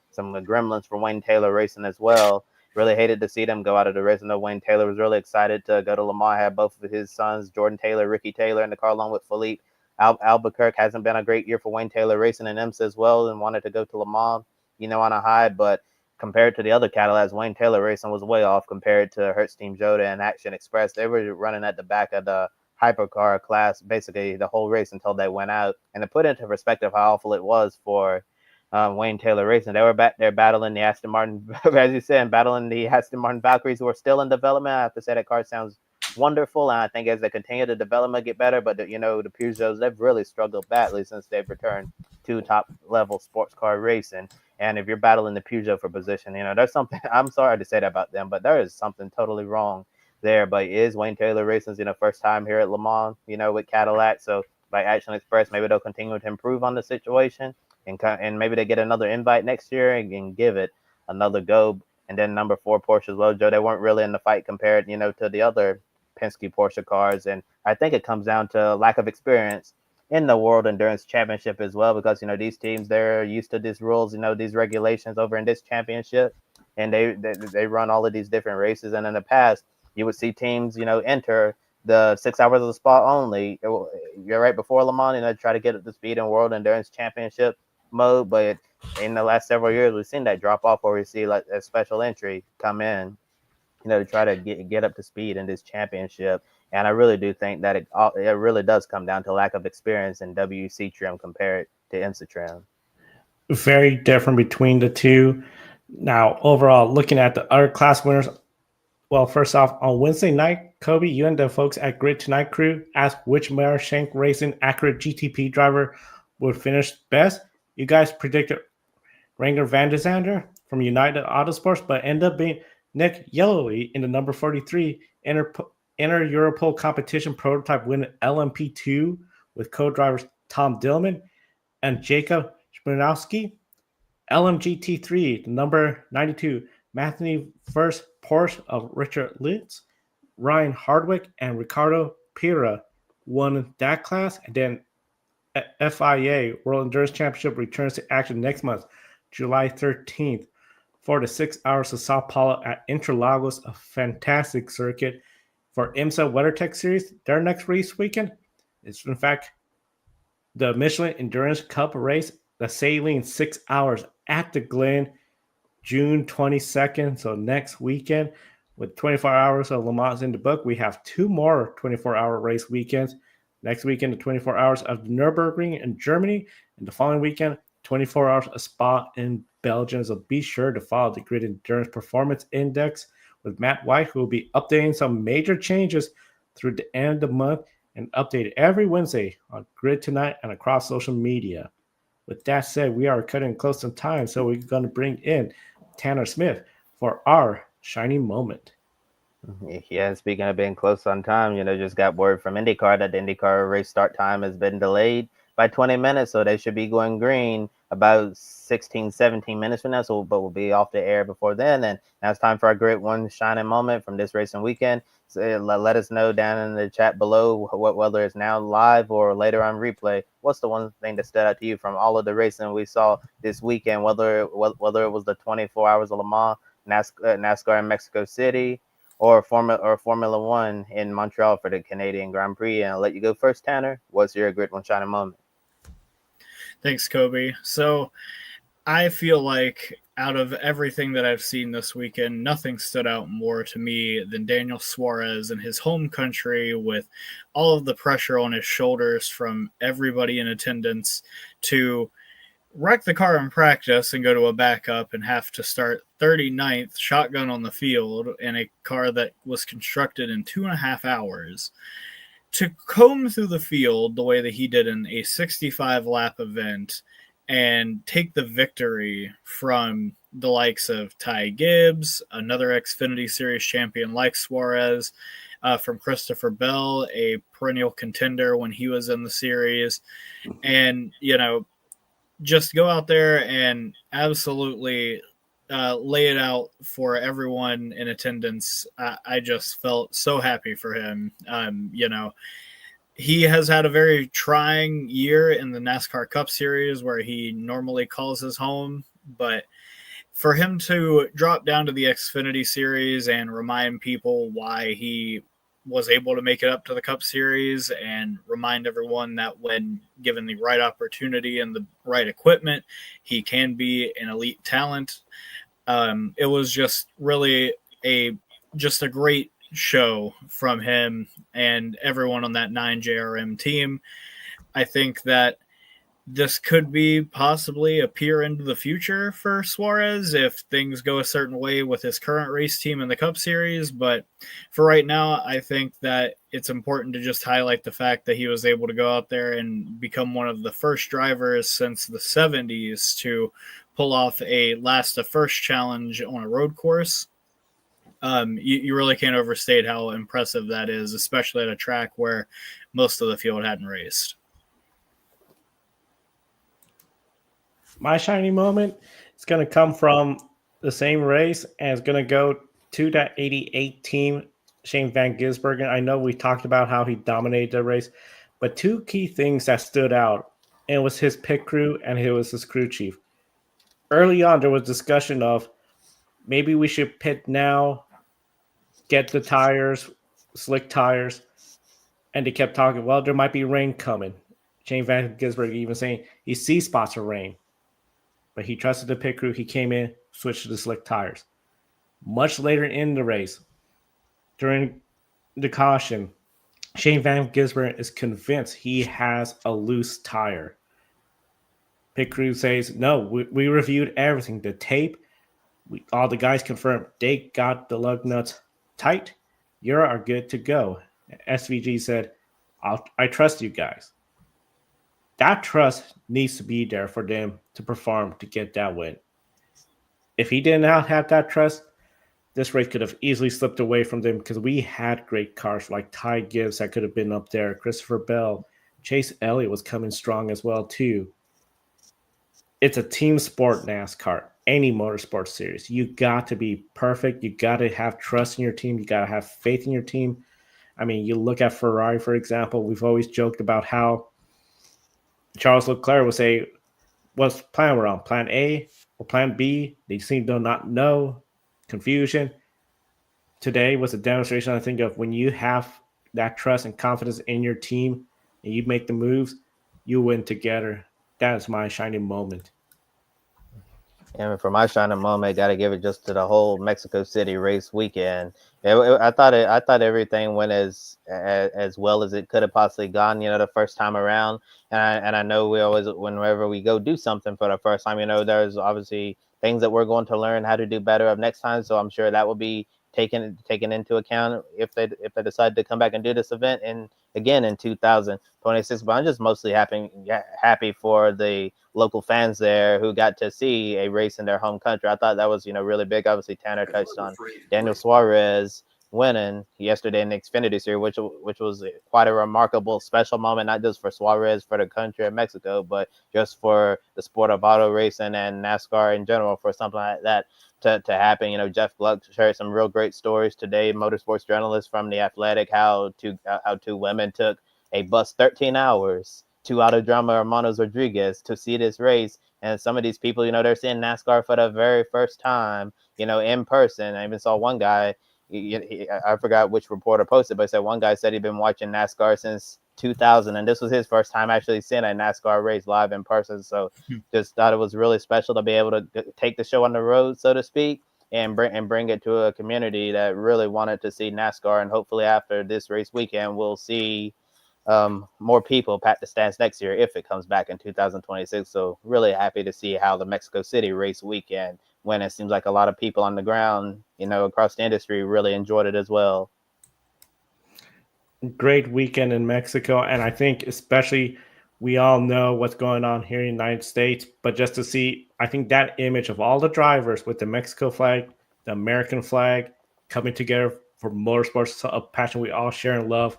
some of the gremlins for Wayne Taylor racing as well. Really hated to see them go out of the race. I know Wayne Taylor was really excited to go to Le Mans. Had both of his sons, Jordan Taylor, Ricky Taylor, in the car along with Philippe. Albuquerque hasn't been a great year for Wayne Taylor racing in IMSA as well, and wanted to go to Le Mans, on a high. But compared to the other Cadillacs, Wayne Taylor racing was way off compared to Hertz Team Jota and Action Express. They were running at the back of the hypercar class basically the whole race until they went out. And to put into perspective how awful it was for Wayne Taylor racing, they were back there battling the Aston Martin, as you said, battling the Aston Martin Valkyries, who are still in development. I have to say that car sounds wonderful, and I think as they continue to development get better, but the Peugeots, they've really struggled badly since they've returned to top level sports car racing. And if you're battling the Peugeot for position, there's something, I'm sorry to say that about them, but there is something totally wrong there. But is Wayne Taylor Racing's first time here at Le Mans, with Cadillac. So by Action Express, maybe they'll continue to improve on the situation, and maybe they get another invite next year and give it another go. And then number 4 Porsche as well, Joe, they weren't really in the fight compared to the other Penske Porsche cars, and I think it comes down to lack of experience in the World Endurance Championship as well, because these teams, they're used to these rules, these regulations over in this championship, and they run all of these different races. And in the past, you would see teams, enter the 6 hours of the spot only. You're right before Le Mans, try to get up to speed in World Endurance Championship mode. But in the last several years, we've seen that drop off, where we see like a special entry come in, to try to get up to speed in this championship. And I really do think that it really does come down to lack of experience in WEC trim compared to IMSA trim.
Very different between the two. Now, overall, looking at the other class winners, well, first off, on Wednesday night, Kobe, you and the folks at Grid Tonight crew asked which Meyer-Shank Racing accurate GTP driver would finish best. You guys predicted Renger van der Zande from United Autosports, but ended up being Nick Yellowly in the number 43 Inter-Europol competition prototype winning LMP2 with co-drivers Tom Dillman and Jacob Smirnowski. LMGT3, the number 92 Matheny first Porsche of Richard Litz, Ryan Hardwick, and Ricardo Pira won that class. And then FIA World Endurance Championship returns to action next month, July 13th, for the 6 hours of Sao Paulo at Interlagos, a fantastic circuit. For IMSA WeatherTech Series, their next race weekend is, in fact, the Michelin Endurance Cup race, the Saline 6 hours at the Glen, June 22nd, so next weekend. With 24 hours of Le Mans in the book, we have 2 more 24-hour race weekends. Next weekend, the 24 hours of the Nürburgring in Germany, and the following weekend, 24 hours of Spa in Belgium. So be sure to follow the Grid Endurance Performance Index with Matt White, who will be updating some major changes through the end of the month and updated every Wednesday on Grid Tonight and across social media. With that said, we are cutting close on time, so we're going to bring in Tanner Smith for our shiny moment.
Yeah, speaking of being close on time, just got word from IndyCar that the IndyCar race start time has been delayed by 20 minutes, so they should be going green about 16, 17 minutes from now, but we'll be off the air before then. And now it's time for our Grid 1 shining moment from this racing weekend. So let us know down in the chat below whether it's now live or later on replay. What's the one thing that stood out to you from all of the racing we saw this weekend, whether it was the 24 hours of Le Mans, NASCAR in Mexico City, or Formula One in Montreal for the Canadian Grand Prix? And I'll let you go first, Tanner. What's your Grid 1 shining moment?
Thanks, Kobe. So I feel like out of everything that I've seen this weekend, nothing stood out more to me than Daniel Suarez in his home country, with all of the pressure on his shoulders from everybody in attendance, to wreck the car in practice and go to a backup and have to start 39th shotgun on the field in a car that was constructed in 2.5 hours, to comb through the field the way that he did in a 65 lap event and take the victory from the likes of Ty Gibbs, another Xfinity Series champion like Suarez, from Christopher Bell, a perennial contender when he was in the series, and, just go out there and absolutely lay it out for everyone in attendance. I just felt so happy for him. He has had a very trying year in the NASCAR Cup Series, where he normally calls his home, but for him to drop down to the Xfinity Series and remind people why he was able to make it up to the Cup Series, and remind everyone that when given the right opportunity and the right equipment, he can be an elite talent. It was just really a great show from him and everyone on that 9JRM team. I think that this could be possibly a peer into the future for Suarez if things go a certain way with his current race team in the Cup Series. But for right now, I think that it's important to just highlight the fact that he was able to go out there and become one of the first drivers since the 70s to pull off a last to first challenge on a road course. You really can't overstate how impressive that is, especially at a track where most of the field hadn't raced.
My shiny moment is going to come from the same race, and it's going to go to that 88 team, Shane Van Gisbergen. I know we talked about how he dominated the race, but two key things that stood out, and it was his pit crew and it was his crew chief. Early on, there was discussion of maybe we should pit now, get the tires, slick tires, and they kept talking, well, there might be rain coming. Shane Van Gisbergen even saying he sees spots of rain. But he trusted the pit crew. He came in, switched to the slick tires. Much later in the race, during the caution, Shane Van Gisbergen is convinced he has a loose tire. Pit crew says, no, we reviewed everything. The tape, all the guys confirmed they got the lug nuts tight. You are good to go. SVG said, I trust you guys. That trust needs to be there for them to perform to get that win. If he did not have that trust, this race could have easily slipped away from them, because we had great cars like Ty Gibbs that could have been up there. Christopher Bell, Chase Elliott was coming strong as well too. It's a team sport, NASCAR, any motorsport series. You got to be perfect. You got to have trust in your team. You got to have faith in your team. I mean, you look at Ferrari, for example. We've always joked about how Charles Leclerc would say, what's plan we're on? Plan A or plan B? They seem to not know. Confusion. Today was a demonstration, I think, of when you have that trust and confidence in your team and you make the moves, you win together. That is my shining moment.
And for my shining moment, got to give it just to the whole Mexico City race weekend. I thought everything went as well as it could have possibly gone. The first time around, and I know we always, whenever we go do something for the first time, there's obviously things that we're going to learn how to do better of next time. So I'm sure that will be taken into account if they decide to come back and do this event again in 2026. But I'm just mostly happy for the local fans there who got to see a race in their home country. I thought that was really big. Obviously, Tanner touched on Daniel Suarez winning yesterday in the Xfinity Series, which was quite a remarkable, special moment, not just for Suarez, for the country of Mexico, but just for the sport of auto racing and NASCAR in general, for something like that to happen. Jeff Gluck shared some real great stories today, motorsports journalist from The Athletic, how two women took a bus 13 hours to Autodrome Hermanos Rodriguez to see this race. And some of these people, they're seeing NASCAR for the very first time, in person. I even saw one guy, I forgot which reporter posted, but said one guy said he'd been watching NASCAR since 2000, and this was his first time actually seeing a NASCAR race live in person. So just thought it was really special to be able to take the show on the road, so to speak, and bring it to a community that really wanted to see NASCAR. And hopefully after this race weekend, we'll see more people pack the stands next year if it comes back in 2026. So really happy to see how the Mexico City race weekend went. It seems like a lot of people on the ground, across the industry really enjoyed it as well.
Great weekend in Mexico. And I think especially we all know what's going on here in the United States, but just to see, I think that image of all the drivers with the Mexico flag, the American flag coming together for motorsports, a passion we all share and love.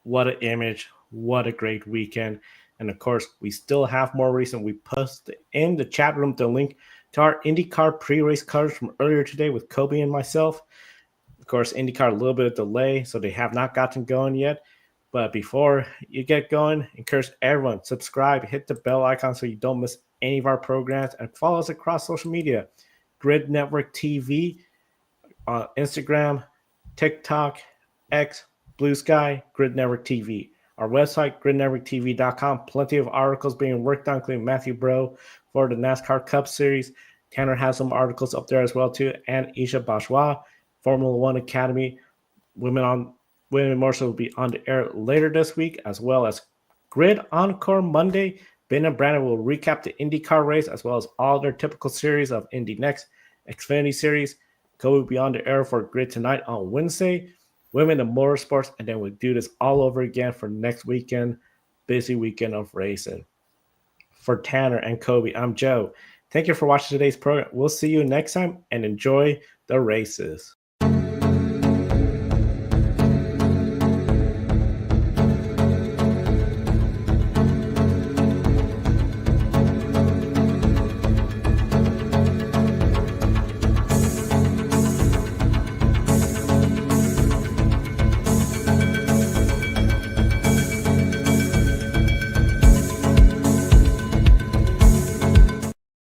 What an image. What a great weekend. And of course, we still have more recent. We posted in the chat room the link to our IndyCar pre-race coverage from earlier today with Kobe and myself. Of course, IndyCar a little bit of delay, so they have not gotten going yet. But before you get going, encourage everyone, subscribe, hit the bell icon so you don't miss any of our programs, and follow us across social media. Grid Network TV on Instagram, TikTok, X, Blue Sky, Grid Network TV. Our website, gridnetworktv.com. Plenty of articles being worked on, including Matthew Bro for the NASCAR Cup Series. Tanner has some articles up there as well, too. And Isha Bajwa, Formula One Academy. Women Motorsport will be on the air later this week, as well as Grid Encore Monday. Ben and Brandon will recap the IndyCar race, as well as all their typical series of Indy Next, Xfinity Series. Kobe will be on the air for Grid tonight on Wednesday. Women in motorsports, and then we'll do this all over again for next weekend. Busy weekend of racing. For Tanner and Kobe, I'm Joe. Thank you for watching today's program. We'll see you next time, and enjoy the races.